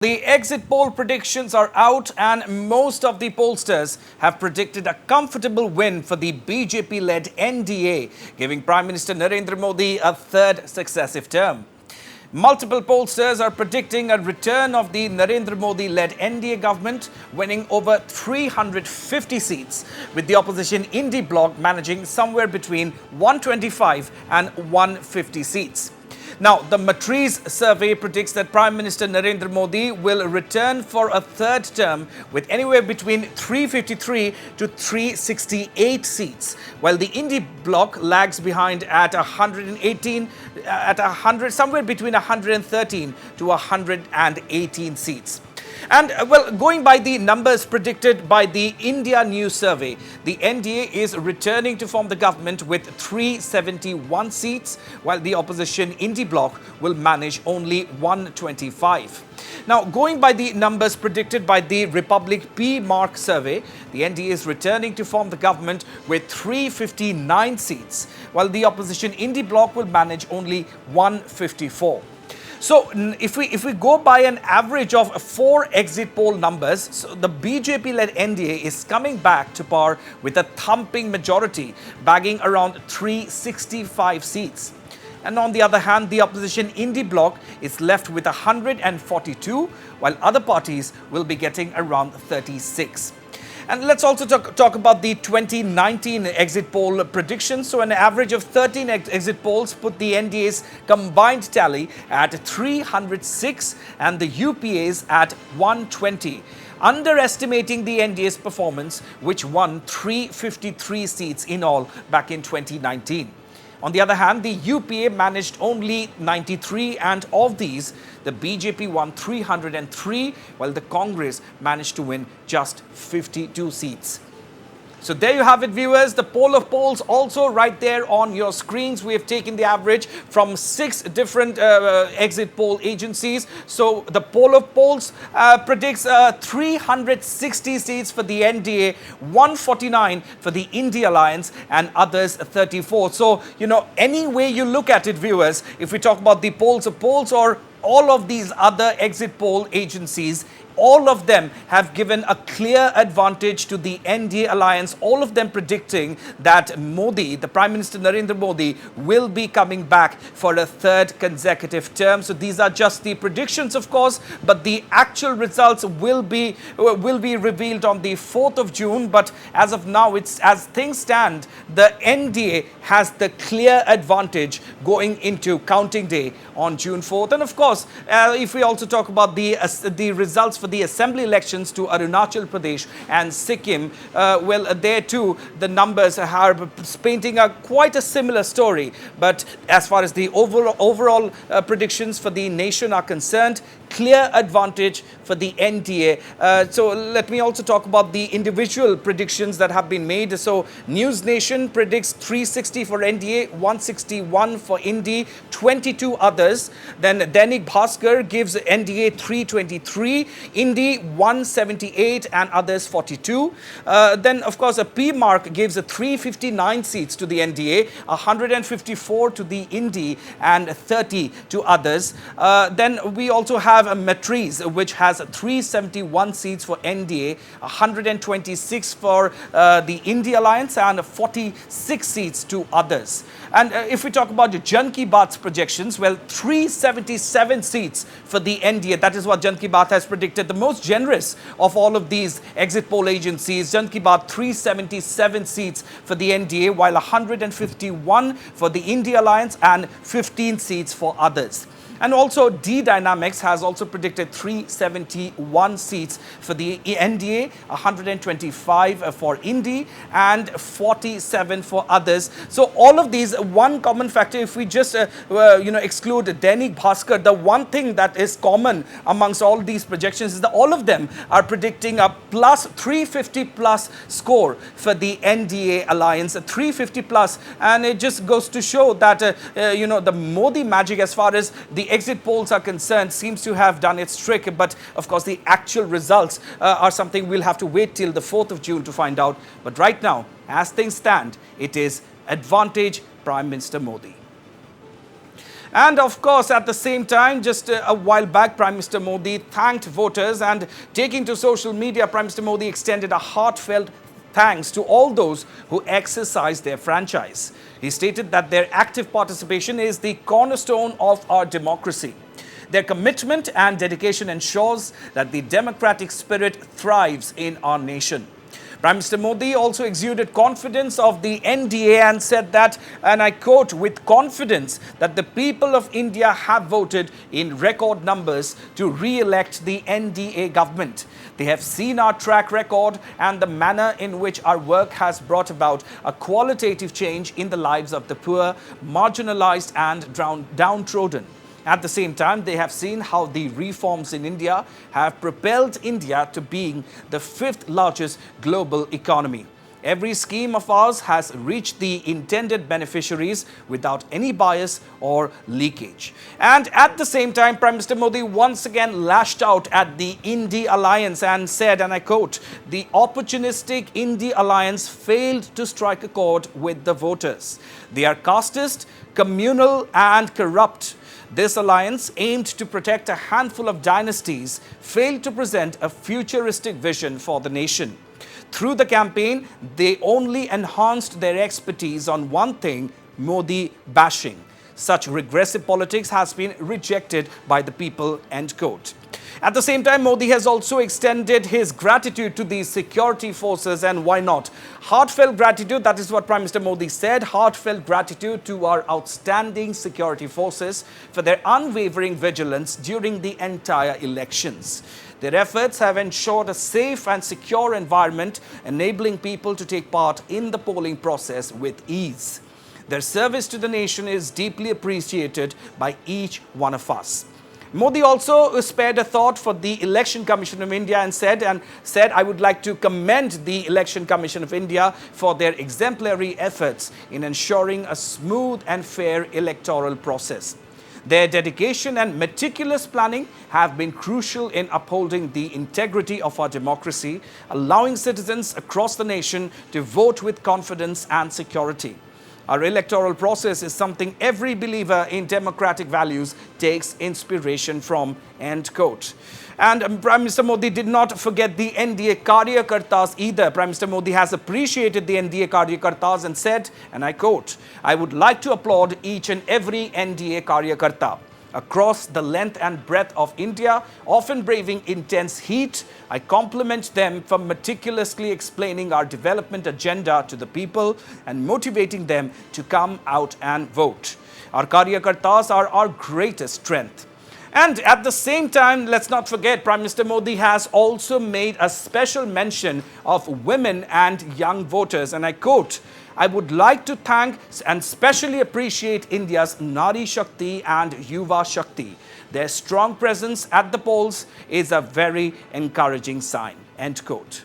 The exit poll predictions are out and most of the pollsters have predicted a comfortable win for the BJP-led NDA, giving Prime Minister Narendra Modi a third successive term. Multiple pollsters are predicting a return of the Narendra Modi-led NDA government, winning over 350 seats, with the opposition indie bloc managing somewhere between 125 and 150 seats. Now, the Matriz survey predicts that Prime Minister Narendra Modi will return for a third term with anywhere between 353 to 368 seats, while the indie bloc lags behind at 118, somewhere between 113 to 118 seats. And going by the numbers predicted by the India News Survey, the NDA is returning to form the government with 371 seats, while the opposition indie bloc will manage only 125. Now, going by the numbers predicted by the Republic P-Mark survey, the NDA is returning to form the government with 359 seats, while the opposition indie bloc will manage only 154. So, if we go by an average of 4 exit poll numbers, so the BJP-led NDA is coming back to par with a thumping majority, bagging around 365 seats. And on the other hand, the opposition indie bloc is left with 142, while other parties will be getting around 36. And let's also talk about the 2019 exit poll predictions. So an average of 13 exit polls put the NDA's combined tally at 306 and the UPA's at 120, underestimating the NDA's performance, which won 353 seats in all back in 2019. On the other hand, the UPA managed only 93, and of these, the BJP won 303, while the Congress managed to win just 52 seats. So there you have it, viewers. The poll of polls also right there on your screens. We have taken the average from 6 different exit poll agencies. So the poll of polls predicts 360 seats for the NDA, 149 for the India Alliance, and others 34. So, any way you look at it, viewers, if we talk about the polls of polls or all of these other exit poll agencies, all of them have given a clear advantage to the NDA alliance, all of them predicting that Modi, the Prime Minister Narendra Modi, will be coming back for a third consecutive term. So these are just the predictions, of course, but the actual results will be revealed on the 4th of June. But as of now, as things stand, the NDA has the clear advantage going into counting day on June 4th. And of course, if we also talk about the results for the assembly elections to Arunachal Pradesh and Sikkim, there too the numbers are painting quite a similar story. But as far as the overall predictions for the nation are concerned, clear advantage for the NDA. So let me also talk about the individual predictions that have been made. So News Nation predicts 360 for NDA, 161 for Indi, 22 others. Then Dainik Bhaskar gives NDA 323, Indi 178 and others 42. Then of course a P-Mark gives 359 seats to the NDA, 154 to the Indi and 30 to others. Then we also have a Matriz, which has 371 seats for NDA, 126 for the India Alliance and 46 seats to others. And if we talk about Jan Ki Baat's projections, 377 seats for the NDA. That is what Jan Ki Baat has predicted. The most generous of all of these exit poll agencies, Jan Ki Baat, 377 seats for the NDA, while 151 for the India Alliance and 15 seats for others. And also D Dynamics has also predicted 371 seats for the NDA, 125 for Indi and 47 for others. So all of these, one common factor, if we just exclude Dainik Bhaskar, the one thing that is common amongst all these projections is that all of them are predicting a plus 350 plus score for the NDA alliance, 350 plus, and it just goes to show that the Modi magic as far as the exit polls are concerned seems to have done its trick. But of course the actual results are something we'll have to wait till the 4th of June to find out. But right now, as things stand, it is advantage Prime Minister Modi. And of course, at the same time, just a while back, Prime Minister Modi thanked voters, and taking to social media, Prime Minister Modi extended a heartfelt thanks to all those who exercise their franchise. He stated that their active participation is the cornerstone of our democracy. Their commitment and dedication ensures that the democratic spirit thrives in our nation. Prime Minister Modi also exuded confidence of the NDA and said that, and I quote, "with confidence that the people of India have voted in record numbers to re-elect the NDA government. They have seen our track record and the manner in which our work has brought about a qualitative change in the lives of the poor, marginalized and downtrodden. At the same time, they have seen how the reforms in India have propelled India to being the fifth largest global economy. Every scheme of ours has reached the intended beneficiaries without any bias or leakage." And at the same time, Prime Minister Modi once again lashed out at the Indie Alliance and said, and I quote, "The opportunistic Indie Alliance failed to strike a chord with the voters. They are casteist, communal and corrupt. This alliance, aimed to protect a handful of dynasties, failed to present a futuristic vision for the nation. Through the campaign, they only enhanced their expertise on one thing: Modi bashing. Such regressive politics has been rejected by the people," end quote. At the same time, Modi has also extended his gratitude to the security forces, and why not? Heartfelt gratitude, that is what Prime Minister Modi said, heartfelt gratitude to our outstanding security forces for their unwavering vigilance during the entire elections. Their efforts have ensured a safe and secure environment, enabling people to take part in the polling process with ease. Their service to the nation is deeply appreciated by each one of us. Modi also spared a thought for the Election Commission of India and said, "I would like to commend the Election Commission of India for their exemplary efforts in ensuring a smooth and fair electoral process. Their dedication and meticulous planning have been crucial in upholding the integrity of our democracy, allowing citizens across the nation to vote with confidence and security. Our electoral process is something every believer in democratic values takes inspiration from," end quote. And Prime Minister Modi did not forget the NDA Karyakartas either. Prime Minister Modi has appreciated the NDA Karyakartas and said, and I quote, "I would like to applaud each and every NDA Karyakarta. Across the length and breadth of India, often braving intense heat, I compliment them for meticulously explaining our development agenda to the people and motivating them to come out and vote. Our Karyakartas are our greatest strength." And at the same time, let's not forget, Prime Minister Modi has also made a special mention of women and young voters. And I quote, "I would like to thank and specially appreciate India's Nari Shakti and Yuva Shakti. Their strong presence at the polls is a very encouraging sign," end quote.